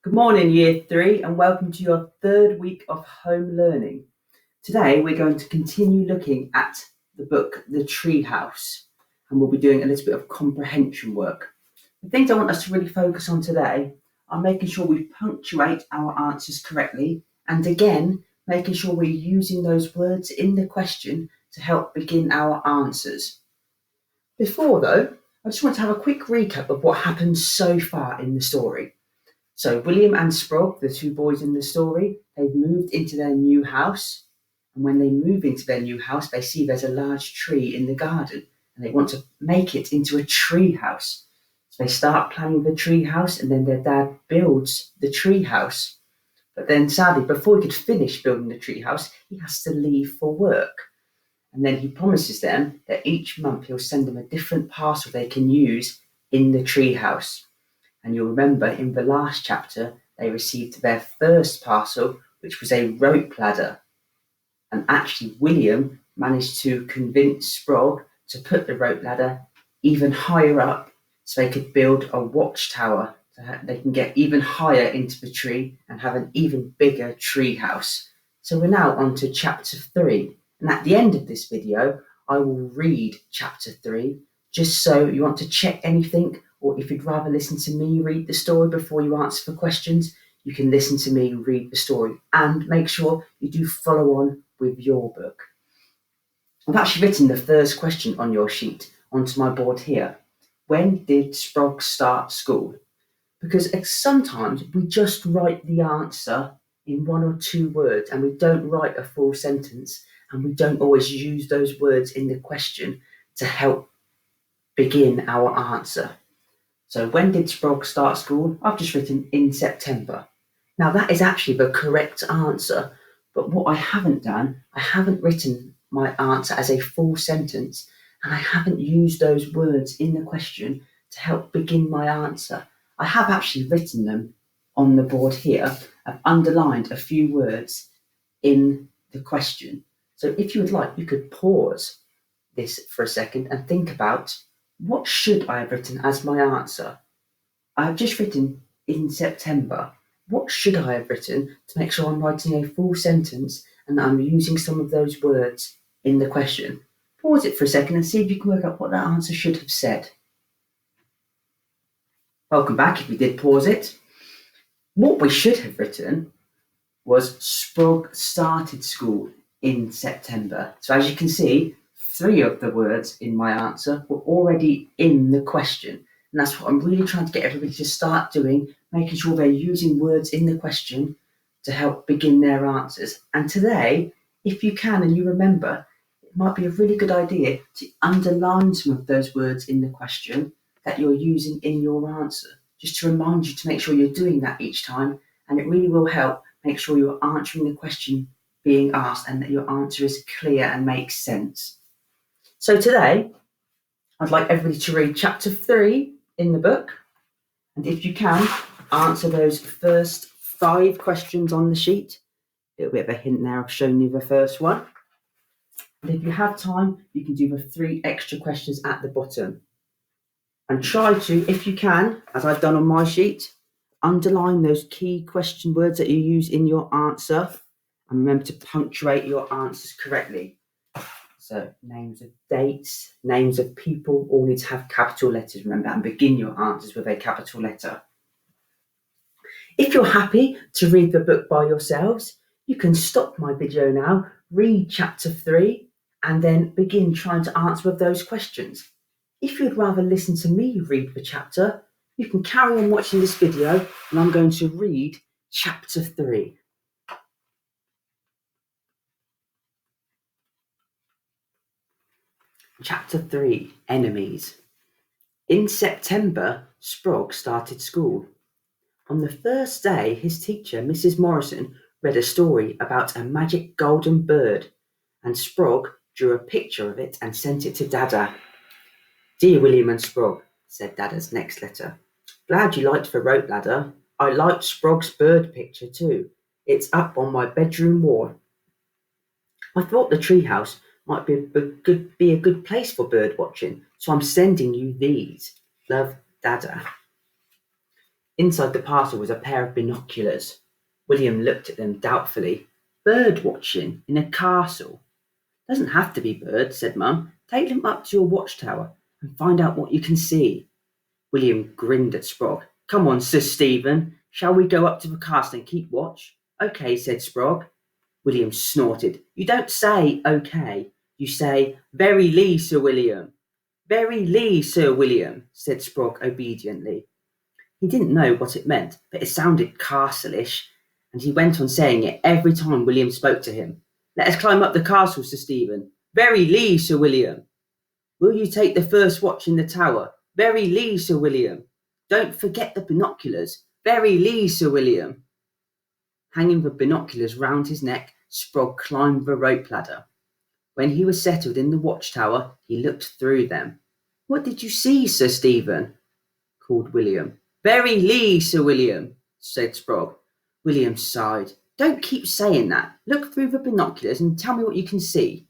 Good morning, Year 3, and welcome to your third week of home learning. Today, we're going to continue looking at the book, The Tree House, and we'll be doing a little bit of comprehension work. The things I want us to really focus on today are making sure we punctuate our answers correctly, and again, making sure we're using those words in the question to help begin our answers. Before, though, I just want to have a quick recap of what happened so far in the story. So William and Sprog, the two boys in the story, they've moved into their new house. And when they move into their new house, they see there's a large tree in the garden and they want to make it into a tree house. So they start planning the tree house and then their dad builds the tree house. But then sadly, before he could finish building the tree house, he has to leave for work. And then he promises them that each month he'll send them a different parcel they can use in the tree house. And you'll remember in the last chapter, they received their first parcel, which was a rope ladder. And actually, William managed to convince Sprog to put the rope ladder even higher up so they could build a watchtower. So they can get even higher into the tree and have an even bigger tree house. So we're now on to chapter 3. And at the end of this video, I will read chapter 3, just so you want to check anything, or if you'd rather listen to me read the story before you answer for questions, you can listen to me read the story and make sure you do follow on with your book. I've actually written the first question on your sheet onto my board here. When did Sprog start school? Because sometimes we just write the answer in 1 or 2 words and we don't write a full sentence and we don't always use those words in the question to help begin our answer. So when did Sprog start school? I've just written in September. Now that is actually the correct answer, but what I haven't done, I haven't written my answer as a full sentence and I haven't used those words in the question to help begin my answer. I have actually written them on the board here. I've underlined a few words in the question. So if you would like, you could pause this for a second and think about, what should I have written as my answer? I've just written in September. What should I have written to make sure I'm writing a full sentence and that I'm using some of those words in the question? Pause it for a second and see if you can work out what that answer should have said. Welcome back if you did pause it. What we should have written was Sprog started school in September. So as you can see, 3 of the words in my answer were already in the question. And that's what I'm really trying to get everybody to start doing, making sure they're using words in the question to help begin their answers. And today, if you can and you remember, it might be a really good idea to underline some of those words in the question that you're using in your answer, just to remind you to make sure you're doing that each time. And it really will help make sure you're answering the question being asked and that your answer is clear and makes sense. So today, I'd like everybody to read chapter 3 in the book. And if you can, answer those first 5 questions on the sheet. A little bit of a hint there, I've shown you the first one. And if you have time, you can do the 3 extra questions at the bottom. And try to, if you can, as I've done on my sheet, underline those key question words that you use in your answer. And remember to punctuate your answers correctly. So names of dates, names of people, all need to have capital letters, remember, and begin your answers with a capital letter. If you're happy to read the book by yourselves, you can stop my video now, read chapter 3, and then begin trying to answer with those questions. If you'd rather listen to me read the chapter, you can carry on watching this video, and I'm going to read chapter 3. Chapter 3, Enemies. In September, Sprog started school. On the first day, his teacher, Mrs. Morrison, read a story about a magic golden bird, and Sprog drew a picture of it and sent it to Dada. Dear William and Sprog, said Dada's next letter. Glad you liked the rope ladder. I liked Sprog's bird picture too. It's up on my bedroom wall. I thought the treehouse might be a good place for bird watching, so I'm sending you these. Love, Dada. Inside the parcel was a pair of binoculars. William looked at them doubtfully. Bird watching in a castle? Doesn't have to be birds, said Mum. Take them up to your watchtower and find out what you can see. William grinned at Sprog. Come on, Sir Stephen. Shall we go up to the castle and keep watch? OK, said Sprog. William snorted. You don't say OK. You say, Very Lee, Sir William. Very Lee, Sir William, said Sprog obediently. He didn't know what it meant, but it sounded castle-ish, and he went on saying it every time William spoke to him. Let us climb up the castle, Sir Stephen. Very Lee, Sir William. Will you take the first watch in the tower? Very Lee, Sir William. Don't forget the binoculars. Very Lee, Sir William. Hanging the binoculars round his neck, Sprog climbed the rope ladder. When he was settled in the watchtower, he looked through them. What did you see, Sir Stephen? Called William. Very Lee, Sir William, said Sprog. William sighed. Don't keep saying that. Look through the binoculars and tell me what you can see.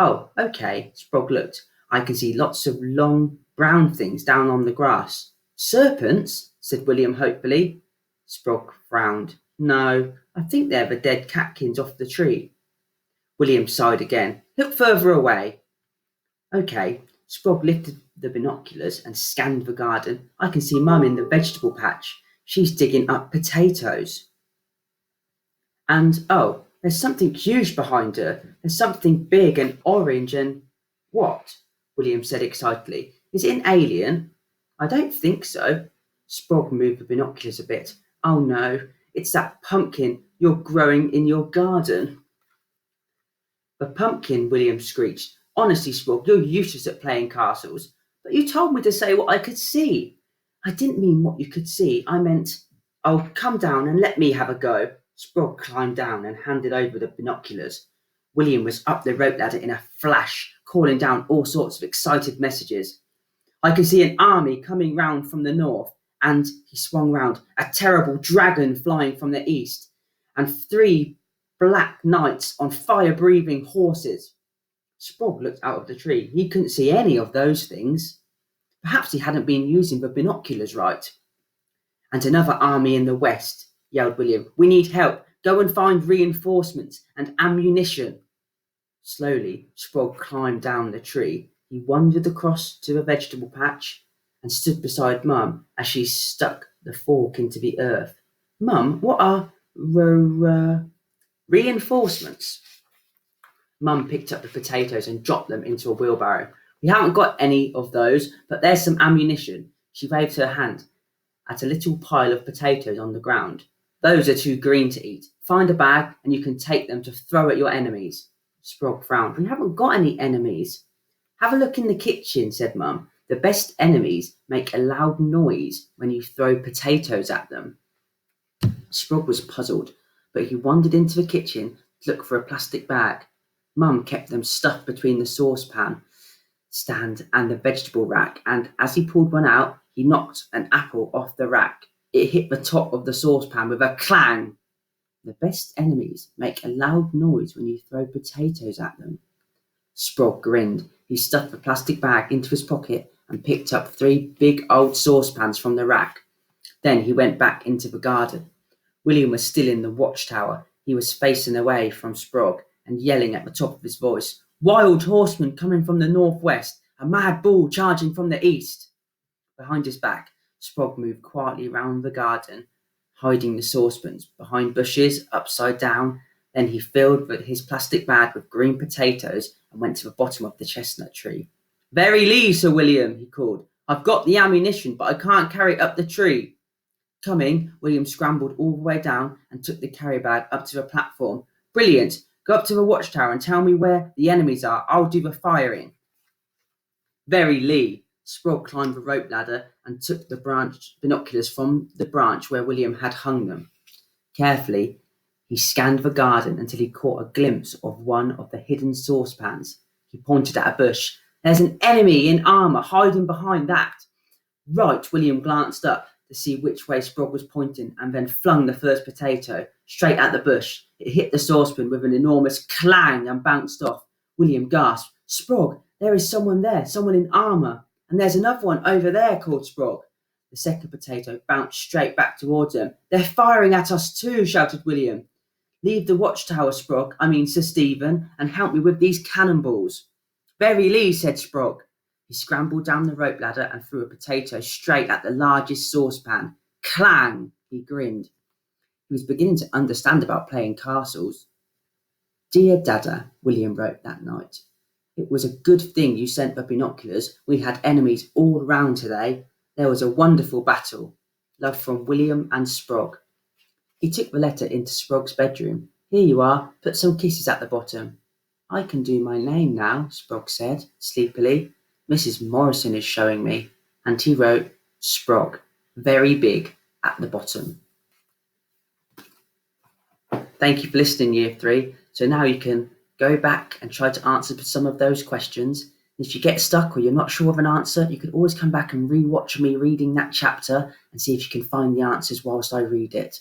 Oh, OK, Sprog looked. I can see lots of long, brown things down on the grass. Serpents, said William hopefully. Sprog frowned. No, I think they're the dead catkins off the tree. William sighed again. Look further away. OK, Sprog lifted the binoculars and scanned the garden. I can see Mum in the vegetable patch. She's digging up potatoes. And, oh, there's something huge behind her. There's something big and orange and... What? William said excitedly. Is it an alien? I don't think so. Sprog moved the binoculars a bit. Oh no, it's that pumpkin you're growing in your garden. The pumpkin, William screeched. Honestly, Sprog, you're useless at playing castles. But you told me to say what I could see. I didn't mean what you could see. I meant, oh, come down and let me have a go. Sprog climbed down and handed over the binoculars. William was up the rope ladder in a flash, calling down all sorts of excited messages. I can see an army coming round from the north, and he swung round, a terrible dragon flying from the east, and 3 black knights on fire-breathing horses. Sprog looked out of the tree. He couldn't see any of those things. Perhaps he hadn't been using the binoculars right. And another army in the west, yelled William. We need help. Go and find reinforcements and ammunition. Slowly, Sprog climbed down the tree. He wandered across to the vegetable patch and stood beside Mum as she stuck the fork into the earth. Mum, what are reinforcements? Mum picked up the potatoes and dropped them into a wheelbarrow. We haven't got any of those, but there's some ammunition. She waved her hand at a little pile of potatoes on the ground. Those are too green to eat. Find a bag and you can take them to throw at your enemies. Sprog frowned. We haven't got any enemies. Have a look in the kitchen, said Mum. The best enemies make a loud noise when you throw potatoes at them. Sprog was puzzled, but he wandered into the kitchen to look for a plastic bag. Mum kept them stuffed between the saucepan stand and the vegetable rack, and as he pulled one out, he knocked an apple off the rack. It hit the top of the saucepan with a clang. The best enemies make a loud noise when you throw potatoes at them. Sprog grinned. He stuffed the plastic bag into his pocket and picked up 3 big old saucepans from the rack. Then he went back into the garden. William was still in the watchtower. He was facing away from Sprog and yelling at the top of his voice, Wild horsemen coming from the northwest, a mad bull charging from the east. Behind his back, Sprog moved quietly round the garden, hiding the saucepans behind bushes, upside down. Then he filled his plastic bag with green potatoes and went to the bottom of the chestnut tree. Very Lee, Sir William, he called. I've got the ammunition, but I can't carry it up the tree. Coming, William scrambled all the way down and took the carry bag up to the platform. Brilliant. Go up to the watchtower and tell me where the enemies are. I'll do the firing. Very Lee. Sprog climbed the rope ladder and took the binoculars from the branch where William had hung them. Carefully, he scanned the garden until he caught a glimpse of one of the hidden saucepans. He pointed at a bush. There's an enemy in armour hiding behind that. Right, William glanced up to see which way Sprog was pointing and then flung the first potato straight at the bush. It hit the saucepan with an enormous clang and bounced off. William gasped. Sprog, there is someone there, someone in armour. And there's another one over there, called Sprog. The second potato bounced straight back towards him. "They're firing at us too," shouted William. "Leave the watchtower, Sir Stephen, and help me with these cannonballs." "Very Lee," said Sprog. He scrambled down the rope ladder and threw a potato straight at the largest saucepan. Clang! He grinned. He was beginning to understand about playing castles. "Dear Dada," William wrote that night, "it was a good thing you sent the binoculars. We had enemies all round today. There was a wonderful battle. Love from William and Sprog." He took the letter into Sprog's bedroom. "Here you are. Put some kisses at the bottom." "I can do my name now," Sprog said sleepily. "Mrs. Morrison is showing me." And he wrote Sprog, very big, at the bottom. Thank you for listening, Year 3. So now you can go back and try to answer some of those questions. If you get stuck or you're not sure of an answer, you can always come back and re-watch me reading that chapter and see if you can find the answers whilst I read it.